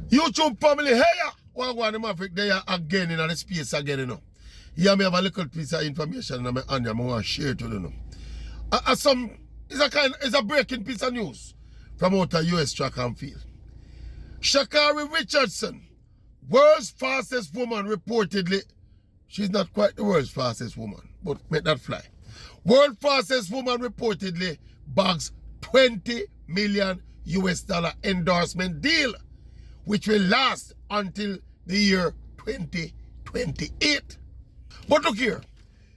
YouTube family, hey, what one of Maverick there again in the space again, you know. Yeah, me have a little piece of information and I want to share to you know. It's a breaking piece of news from out of US track and field. Sha'Carri Richardson, world's fastest woman reportedly. She's not quite the world's fastest woman, but make that fly. World fastest woman reportedly bags $20 million endorsement deal, which will last until the year 2028. But look here,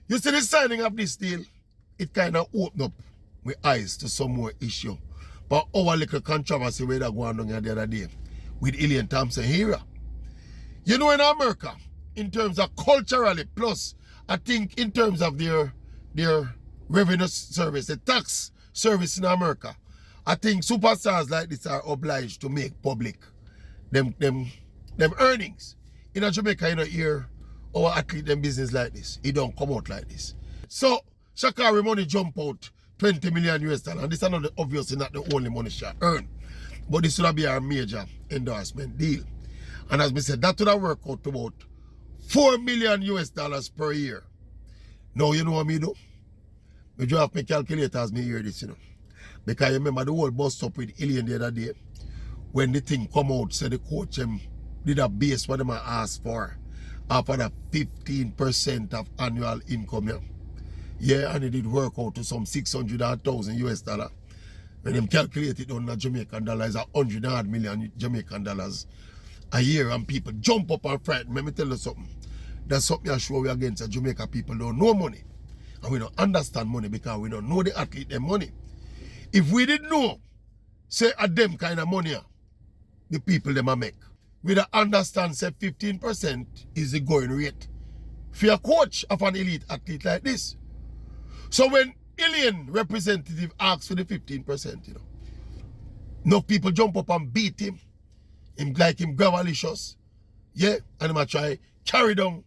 you see the signing of this deal, it kind of opened up my eyes to some more issue. But our little controversy we that going on the other day with Ilian Thompson here. You know, in America, in terms of culturally, plus I think in terms of their revenue service, the tax service in America, I think superstars like this are obliged to make public them earnings. In Jamaica, you know, here, our athlete them business like this. It don't come out like this. So Sha'Carri money jump out $20 million and this is not obviously not the only money she earn. But this would be our major endorsement deal. And as we said, that would have worked out to about $4 million per year. Now you know what me do? I draw my calculator as me hear this, you know. Because I remember the whole bust up with Ilian the other day. When the thing come out, so the coach did a base what them asked for after the 15% of annual income. Yeah, and it did work out to some $600,000. When them calculate it on the Jamaican dollars, $100 million Jamaican dollars a year, and people jump up and frighten. Let me tell you something. That's something I show you against the Jamaica people don't know money. And we don't understand money because we don't know the athlete them money. If we didn't know, say at them kind of money, the people them a make. We don't understand say 15% is the going rate for a coach of an elite athlete like this. So when Ilian representative asks for the 15%, you know, enough people jump up and beat him like him gravelicious. Yeah, and him try carry down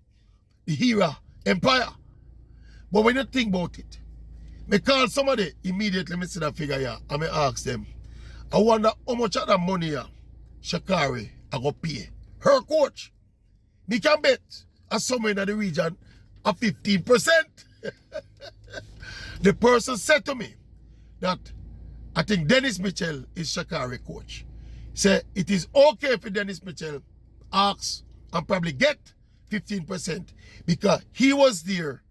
the Hera empire. But when you think about it, me call somebody immediately, me see that figure here, and me ask them, I wonder how much of that money here Sha'Carri I go pay her coach. Me can bet as somewhere in the region of 15%. The person said to me that I think Dennis Mitchell is Sha'Carri coach. Say it is okay for Dennis Mitchell ask and probably get 15% because he was there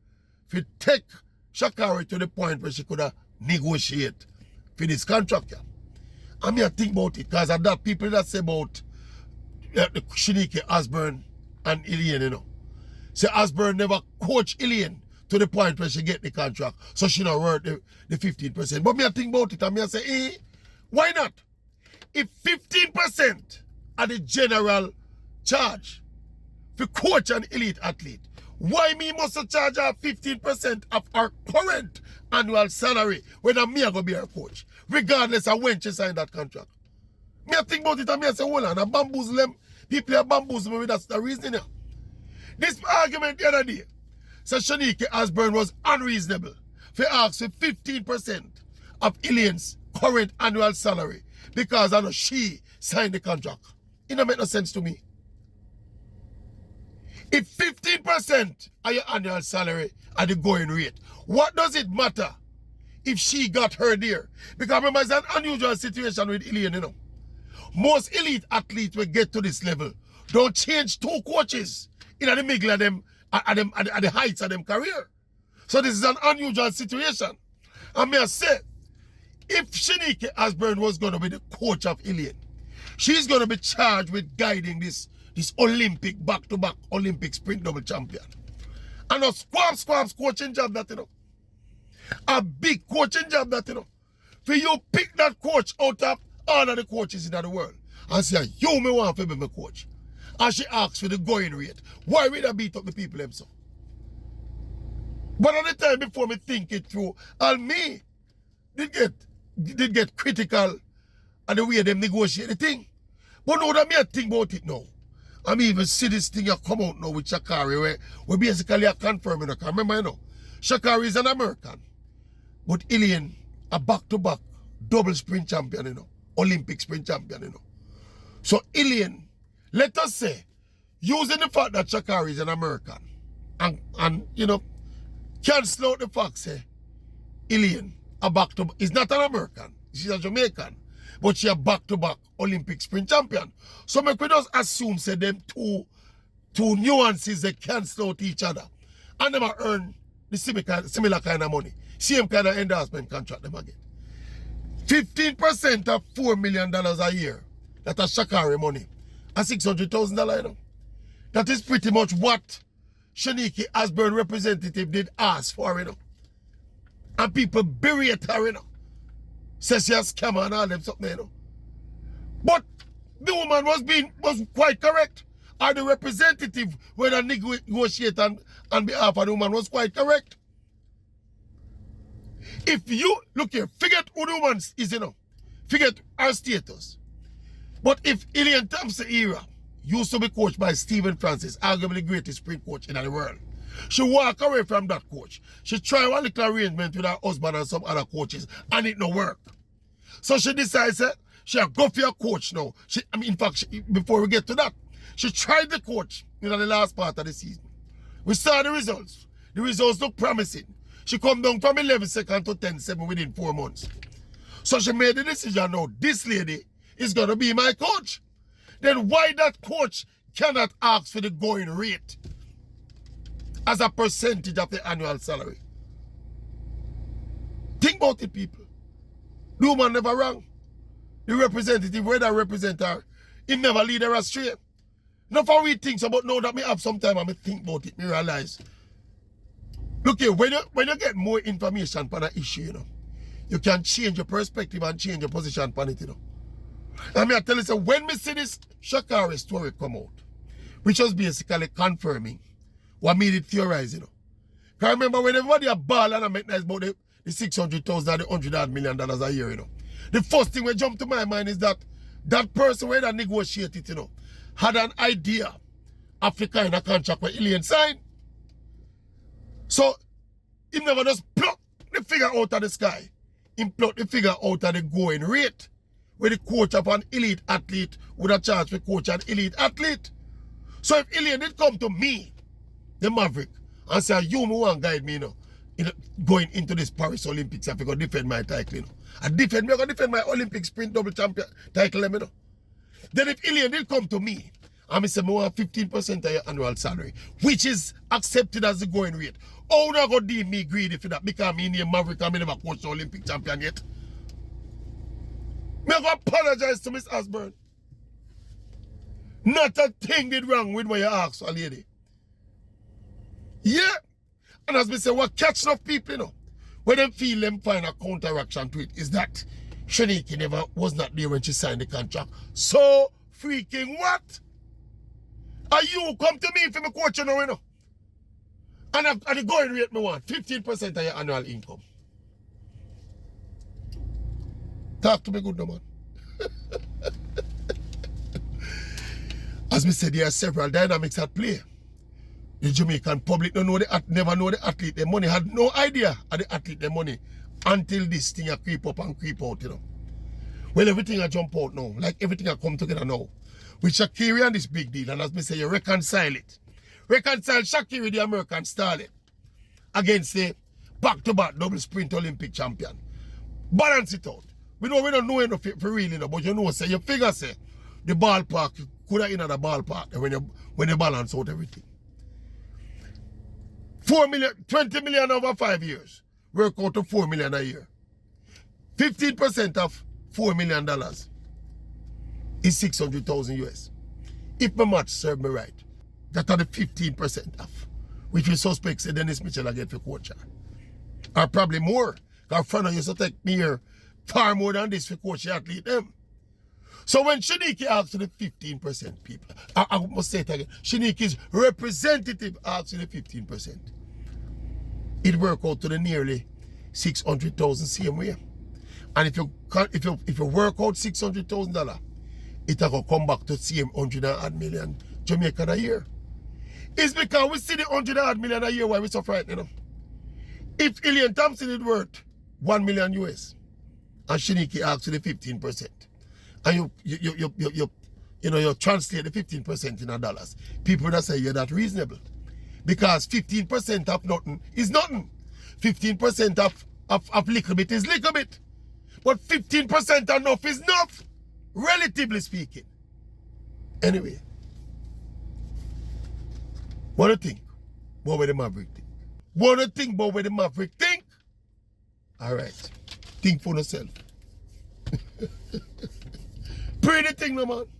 to take Sha'Carri to the point where she could have negotiate for this contract. I mean, I think about it because of that people that say about Sha'Carri Osborne and Ilian, you know. Say Osborne never coach Ilian to the point where she get the contract, so she not worth the 15%. But me I think about it and me I say, why not? If 15% are the general charge for coach an elite athlete, why me must charge her 15% of our current annual salary when me a go be her coach, regardless of when she signed that contract? Me I think about it and me I say, hold on, I bamboozle them. People are bamboozling me, that's the reason. This argument the other day, so Sha'Carri Osborne was unreasonable for ask for 15% of Ilian's current annual salary because I know she signed the contract. It don't make no sense to me. If 15% of your annual salary are the going rate, what does it matter if she got her there? Because remember, it's an unusual situation with Ilian, you know. Most elite athletes will get to this level don't change two coaches in the middle of them at the heights of them career. So this is an unusual situation. And may I say, if Sha'Carri Osborne was going to be the coach of Ilian, she's going to be charged with guiding this Olympic, back-to-back Olympic sprint double champion. And a squabs coaching job that, you know. A big coaching job that, you know. For you pick that coach out of all of the coaches in the world and say, you me want to be my coach. And she asks for the going rate. Why would I beat up the people them so? But at the time before me think it through, and me did get critical of the way them negotiate the thing. But now that me I think about it now, I mean even see this thing come out now with Sha'Carri where we basically are confirming it. Remember, you know, Sha'Carri is an American, but Ilian a back-to-back double sprint champion, you know, Olympic sprint champion, you know. So Alien, let us say, using the fact that Sha'Carri'S an American, and you know, cancel out the fact, say, Alien, is not an American, she's a Jamaican, but she a back-to-back Olympic sprint champion. So make we just assume, say, them two nuances, they cancel out each other. And them earn the similar kind of money. Same kind of endorsement contract them again. 15% of $4 million a year. That is Sha'Carri money. And $600,000, you know. That is pretty much what Shanique Asburn representative did ask for, you know. And people berate her, you know. Says she a scammer and all them something, you know. But the woman was quite correct. Or the representative when I negotiate on behalf of the woman was quite correct. If you, look here, forget who the woman is, you know. Forget her status. But if Ilian Thompson era used to be coached by Stephen Francis, arguably the greatest sprint coach in the world, she walk away from that coach. She tried one little arrangement with her husband and some other coaches, and it no work. So she decides that she'll go for a coach now. In fact, before we get to that, she tried the coach in the last part of the season. We saw the results. The results look promising. She come down from 11 seconds to 10-7 within 4 months. So she made the decision now, this lady is going to be my coach. Then why that coach cannot ask for the going rate as a percentage of the annual salary? Think about it, people. The woman never wrong. The representative, whether I represent her, he never lead her astray. Not for we think so, but now that me have some time and me think about it, me realize. Look here, when you get more information on an issue, you know, you can change your perspective and change your position on it, you know. And me I tell you, so when me see this Sha'Carri'S story come out, which was basically confirming what made it theorize, you know. Because I remember when everybody a ball and I make nice about the 600,000 and the $100 million a year, you know. The first thing that jumped to my mind is that that person where that negotiated, you know, had an idea of the kind of contract where Alien signed. So, he never just pluck the figure out of the sky. He pluck the figure out of the going rate where the coach of an elite athlete would have charged for coach an elite athlete. So if Alien did come to me, the Maverick, and say, you want to guide me, you know, going into this Paris Olympics, if I go defend my title, you know. I'm going to defend my Olympic sprint double champion title, you know. Then if Alien did come to me, and I say, I want 15% of your annual salary, which is accepted as the going rate, how would I go deem me greedy for that? Because me name Maverick and I never coached the Olympic champion yet. I go apologize to Miss Asburn. Not a thing did wrong with what you asked a lady. Yeah. And as me say, what catch enough people, you know, when them feel them find a counteraction to it is that Shanique never was not there when she signed the contract. So freaking what? Are you come to me for me coaching now, you know? And the going rate me want 15% of your annual income. Talk to me good, no man. As me said, there are several dynamics at play. The Jamaican public don't know never know the athlete their money, had no idea of the athlete their money until this thing a creep up and creep out, you know. Well, everything a jump out now, like everything a come together now. With Sha'Carri and this big deal, and as me say, you reconcile it. Reconcile Sha'Carri, the American starlet, against the back-to-back double sprint Olympic champion. Balance it out. We don't know enough for real, you know, but you know, say, your figure say, the ballpark, you could have in the ballpark when you balance out everything. 20 million over 5 years. Work out to 4 million a year. 15% of $4 million is 600,000 US. If my math serve me right, that are the 15% of, which we suspect say Dennis Mitchell again for coach. Or probably more. Because friend used to take me here far more than this for coach the athlete them. So when Shanique asks for the 15% people, I must say it again, Shanique's representative asks for the 15%. It work out to the nearly 600,000 same way. And if you work out $600,000, it will come back to same 100 million Jamaican a year. It's because we see the 100 million a year why we so frightened, you know. If Alien Thompson is worth 1 million US and Shanique asks for the 15%, and you know, you translate the 15% in dollars, people that say you're not reasonable. Because 15% of nothing is nothing. 15% of little bit is little bit. But 15% enough is enough, relatively speaking. Anyway, what do you think? What will the Maverick think? What do you think about what the Maverick think? Alright. Think for yourself. Pretty thing, no man.